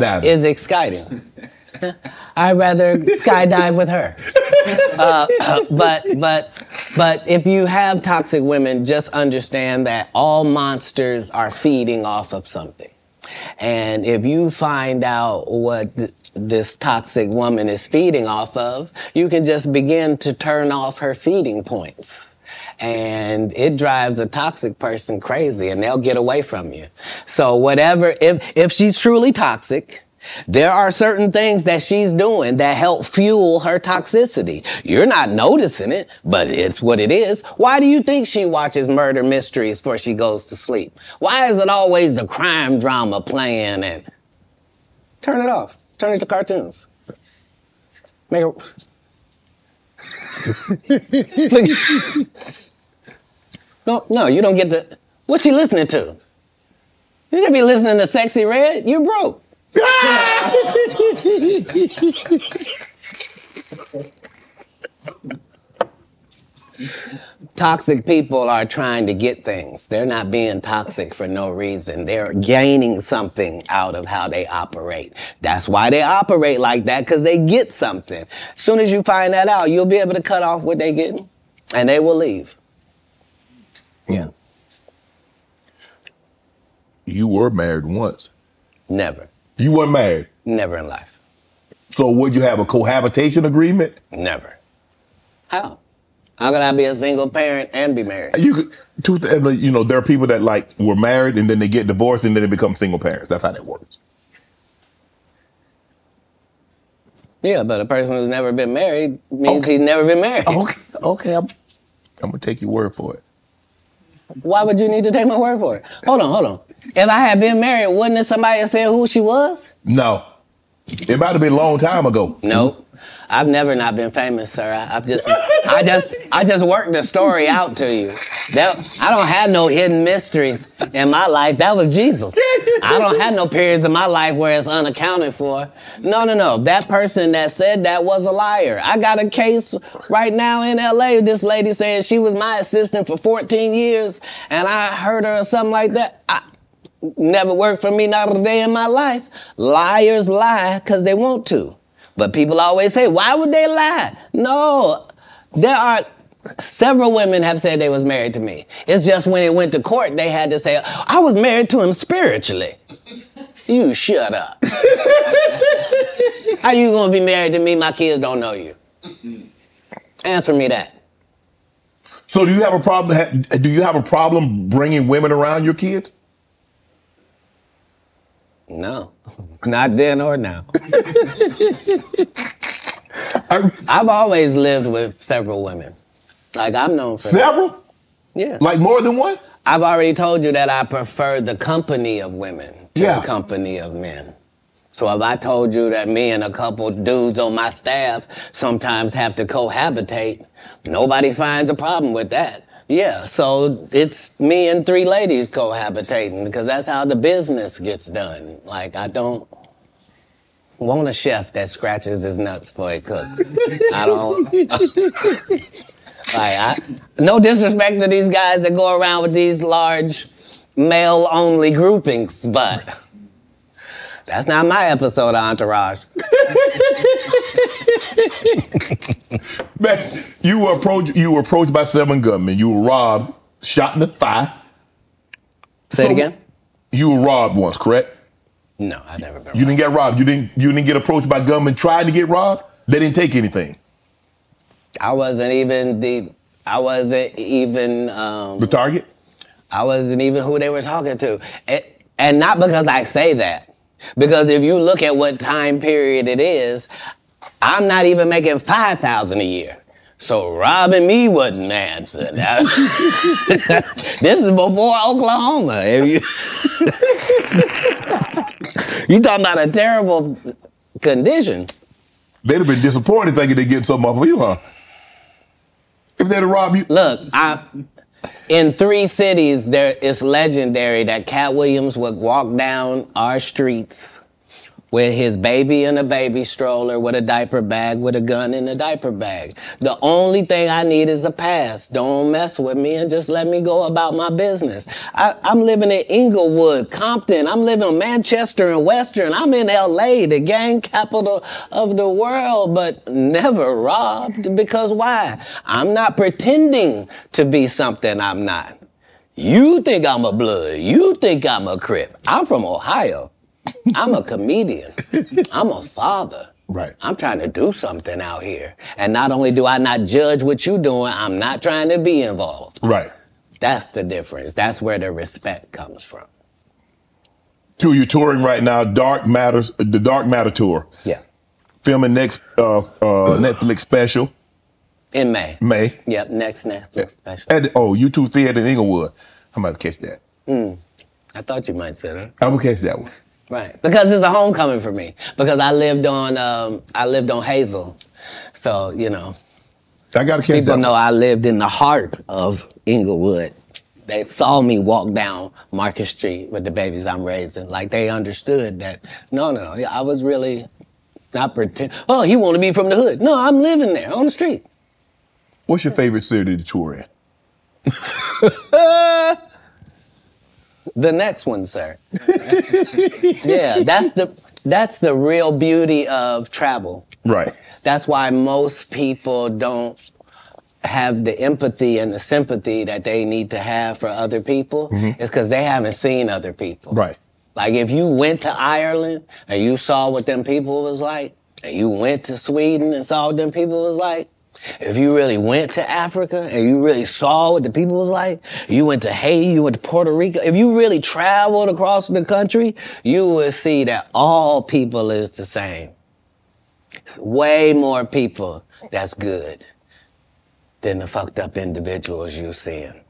skydiving. Is exciting. I'd rather skydive with her. But if you have toxic women, just understand that all monsters are feeding off of something. And if you find out what this toxic woman is feeding off of, you can just begin to turn off her feeding points. And it drives a toxic person crazy, and they'll get away from you. So whatever, if she's truly toxic, there are certain things that she's doing that help fuel her toxicity. You're not noticing it, but it's what it is. Why do you think she watches murder mysteries before she goes to sleep? Why is it always a crime drama playing? And turn it off. Turn it to cartoons. Make it. No, you don't get to. What's she listening to? You can't be listening to Sexy Red. You're broke. Toxic people are trying to get things. They're not being toxic for no reason. They're gaining something out of how they operate. That's why they operate like that, because they get something. As soon as you find that out, you'll be able to cut off what they're getting, and they will leave. Yeah. You were married once. Never. You weren't married? Never in life. So would you have a cohabitation agreement? Never. How? How can I be a single parent and be married? There are people that were married and then they get divorced and then they become single parents. That's how that works. Yeah, but a person who's never been married means he's never been married. Okay. I'm gonna take your word for it. Why would you need to take my word for it? Hold on. If I had been married, wouldn't have somebody have said who she was? No. It might have been a long time ago. Nope. I've never not been famous, sir. I just worked the story out to you. I don't have no hidden mysteries in my life. That was Jesus. I don't have no periods in my life where it's unaccounted for. No. That person that said that was a liar. I got a case right now in LA. This lady saying she was my assistant for 14 years, and I heard her or something like that. Never worked for me, not a day in my life. Liars lie because they want to. But people always say, why would they lie? No, there are several women have said they was married to me. It's just when it went to court, they had to say, I was married to him spiritually. You shut up. How you gonna be married to me? My kids don't know you. Answer me that. So do you have a problem? Do you have a problem bringing women around your kids? No, not then or now. I've always lived with several women. I'm known for several? That. Yeah. Like more than one? I've already told you that I prefer the company of women to the company of men. So if I told you that me and a couple dudes on my staff sometimes have to cohabitate, nobody finds a problem with that. Yeah, so it's me and 3 ladies cohabitating because that's how the business gets done. I don't want a chef that scratches his nuts before he cooks. I don't. No disrespect to these guys that go around with these large male-only groupings, but that's not my episode of Entourage. Man, you were approached by 7 gunmen. You were robbed, shot in the thigh. Say it again? You were robbed once, correct? No, I never been robbed. You didn't get robbed. You didn't get approached by gunmen trying to get robbed? They didn't take anything. I wasn't even the target? I wasn't even who they were talking to. And not because I say that. Because if you look at what time period it is, I'm not even making $5,000 a year. So robbing me wasn't the answer. This is before Oklahoma. You talking about a terrible condition. They'd have been disappointed thinking they'd get something off of you, huh? If they'd have robbed you. Look, in 3 cities, it's legendary that Katt Williams would walk down our streets with his baby in a baby stroller, with a diaper bag, with a gun in a diaper bag. The only thing I need is a pass. Don't mess with me and just let me go about my business. I'm living in Inglewood, Compton. I'm living in Manchester and Western. I'm in LA, the gang capital of the world, but never robbed. Because why? I'm not pretending to be something I'm not. You think I'm a Blood. You think I'm a Crip. I'm from Ohio. I'm a comedian. I'm a father. Right. I'm trying to do something out here. And not only do I not judge what you're doing, I'm not trying to be involved. Right. That's the difference. That's where the respect comes from. Two, you're touring right now, the Dark Matter tour. Yeah. Filming next Netflix special. In May. May. Yep, next Netflix special. At U2 Theater in Inglewood. I'm about to catch that. I thought you might say that. I will catch that one. Right, because it's a homecoming for me. Because I lived on Hazel, so you know. I gotta catch that. People know I lived in the heart of Inglewood. They saw me walk down Market Street with the babies I'm raising. Like they understood that. No, I was really not pretend. Oh, he want to be from the hood. No, I'm living there on the street. What's your favorite city to tour in? The next one, sir. Yeah, that's the real beauty of travel. Right. That's why most people don't have the empathy and the sympathy that they need to have for other people. It's because they haven't seen other people. Right. Like if you went to Ireland and you saw what them people was like, and you went to Sweden and saw what them people was like, if you really went to Africa and you really saw what the people was like, you went to Haiti, you went to Puerto Rico, if you really traveled across the country, you would see that all people is the same. It's way more people that's good than the fucked up individuals you're seeing.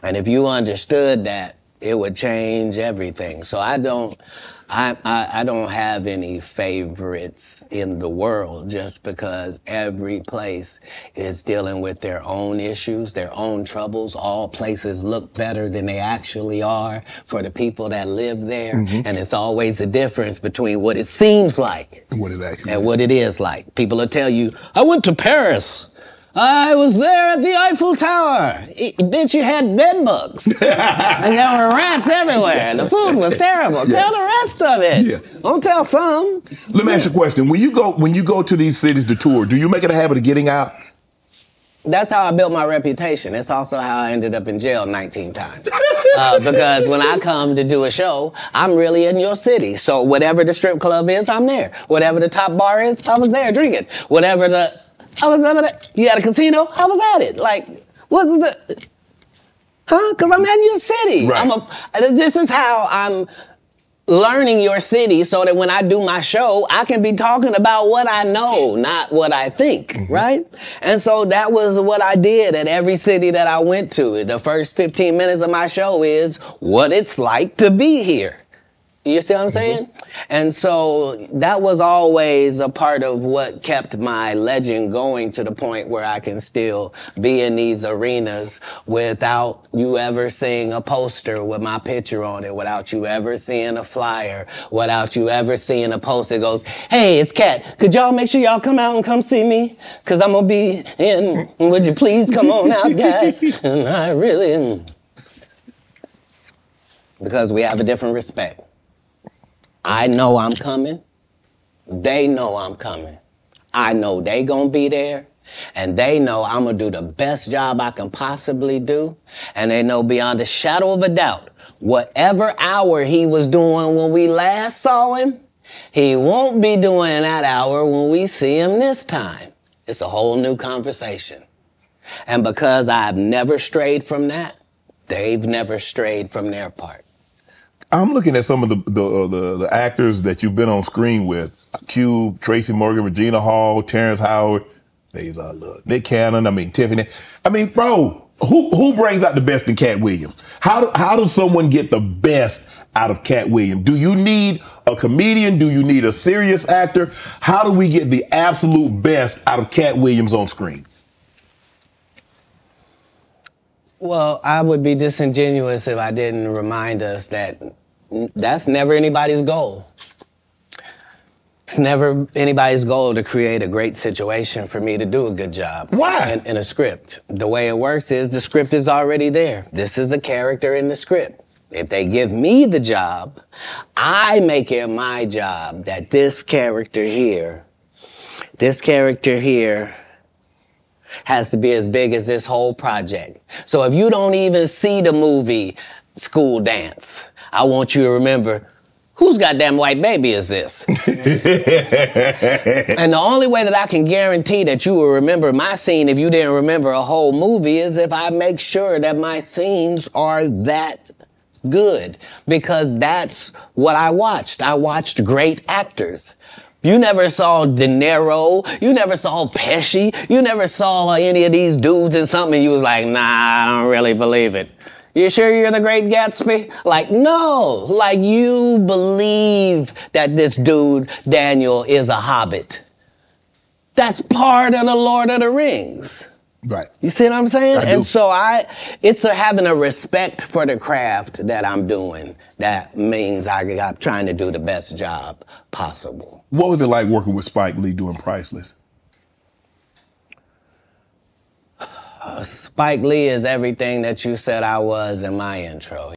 And if you understood that, it would change everything. So I don't have any favorites in the world just because every place is dealing with their own issues, their own troubles. All places look better than they actually are for the people that live there. And it's always a difference between what it seems like What it actually and is. what it is like. People will tell you, I went to Paris. I was there at the Eiffel Tower. Bitch, you had bed bugs. And there were rats everywhere. The food was terrible. Yeah. Tell the rest of it. Yeah. Don't tell some. Let me ask you a question. When you go to these cities to tour, do you make it a habit of getting out? That's how I built my reputation. It's also how I ended up in jail 19 times. Because when I come to do a show, I'm really in your city. So whatever the strip club is, I'm there. Whatever the top bar is, I was there drinking. I was over there. You at a casino? I was at it. Like, what was it? Huh? Because I'm in your city. Right. This is how I'm learning your city so that when I do my show, I can be talking about what I know, not what I think, right? And so that was what I did at every city that I went to. The first 15 minutes of my show is what it's like to be here. You see what I'm saying? And so that was always a part of what kept my legend going to the point where I can still be in these arenas without you ever seeing a poster with my picture on it, without you ever seeing a flyer, without you ever seeing a post that goes, hey, it's Katt. Could y'all make sure y'all come out and come see me? Because I'm going to be in. Would you please come on out, guys? And I really... Because we have a different respect. I know I'm coming. They know I'm coming. I know they gonna be there. And they know I'm gonna do the best job I can possibly do. And they know beyond a shadow of a doubt, whatever hour he was doing when we last saw him, he won't be doing that hour when we see him this time. It's a whole new conversation. And because I've never strayed from that, they've never strayed from their part. I'm looking at some of the actors that you've been on screen with: Cube, Tracy Morgan, Regina Hall, Terrence Howard, Nick Cannon. Tiffany. Bro, who brings out the best in Katt Williams? How does someone get the best out of Katt Williams? Do you need a comedian? Do you need a serious actor? How do we get the absolute best out of Katt Williams on screen? Well, I would be disingenuous if I didn't remind us that that's never anybody's goal. It's never anybody's goal to create a great situation for me to do a good job. Why? In a script. The way it works is the script is already there. This is a character in the script. If they give me the job, I make it my job that this character here has to be as big as this whole project. So if you don't even see the movie School Dance, I want you to remember, whose goddamn white baby is this? And the only way that I can guarantee that you will remember my scene if you didn't remember a whole movie is if I make sure that my scenes are that good. Because that's what I watched. I watched great actors. You never saw De Niro, you never saw Pesci, you never saw any of these dudes in something and you was like, nah, I don't really believe it. You sure you're the Great Gatsby? Like, no. Like, you believe that this dude, Daniel, is a hobbit. That's part of the Lord of the Rings. Right. You see what I'm saying? I do. And so it's having a respect for the craft that I'm doing. That means I'm trying to do the best job possible. What was it like working with Spike Lee doing Priceless? Spike Lee is everything that you said I was in my intro.